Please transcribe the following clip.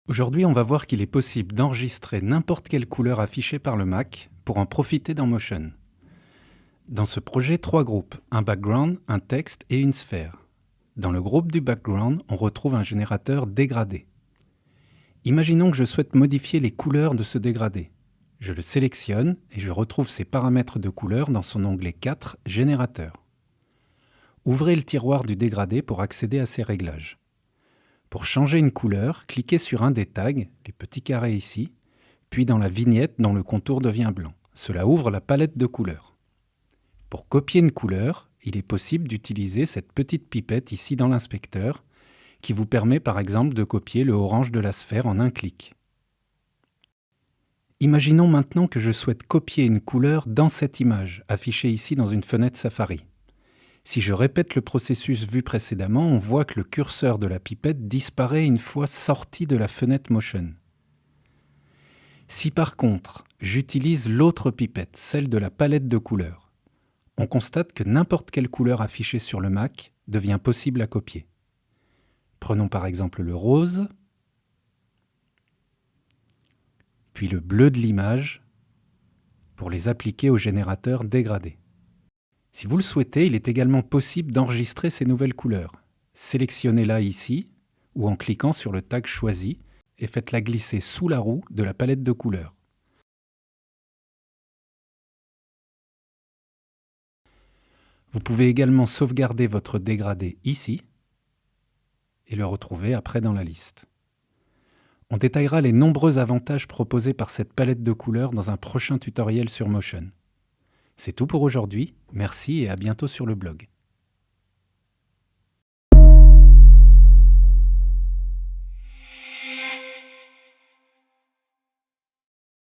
Aujourd'hui, on va voir qu'il est possible d'enregistrer n'importe quelle couleur affichée par le Mac pour en profiter dans Motion. Dans ce projet, 3 groupes, un background, un texte et une sphère. Dans le groupe du background, on retrouve un générateur dégradé. Imaginons que je souhaite modifier les couleurs de ce dégradé. Je le sélectionne et je retrouve ses paramètres de couleur dans son onglet 4, Générateur. Ouvrez le tiroir du dégradé pour accéder à ces réglages. Pour changer une couleur, cliquez sur un des tags, les petits carrés ici, puis dans la vignette dont le contour devient blanc. Cela ouvre la palette de couleurs. Pour copier une couleur, il est possible d'utiliser cette petite pipette ici dans l'inspecteur, qui vous permet par exemple de copier le orange de la sphère en un clic. Imaginons maintenant que je souhaite copier une couleur dans cette image, affichée ici dans une fenêtre Safari. Si je répète le processus vu précédemment, on voit que le curseur de la pipette disparaît une fois sorti de la fenêtre Motion. Si par contre, j'utilise l'autre pipette, celle de la palette de couleurs, on constate que n'importe quelle couleur affichée sur le Mac devient possible à copier. Prenons par exemple le rose, puis le bleu de l'image, pour les appliquer au générateur dégradé. Si vous le souhaitez, il est également possible d'enregistrer ces nouvelles couleurs. Sélectionnez-la ici, ou en cliquant sur le tag choisi, et faites-la glisser sous la roue de la palette de couleurs. Vous pouvez également sauvegarder votre dégradé ici, et le retrouver après dans la liste. On détaillera les nombreux avantages proposés par cette palette de couleurs dans un prochain tutoriel sur Motion. C'est tout pour aujourd'hui, merci et à bientôt sur le blog.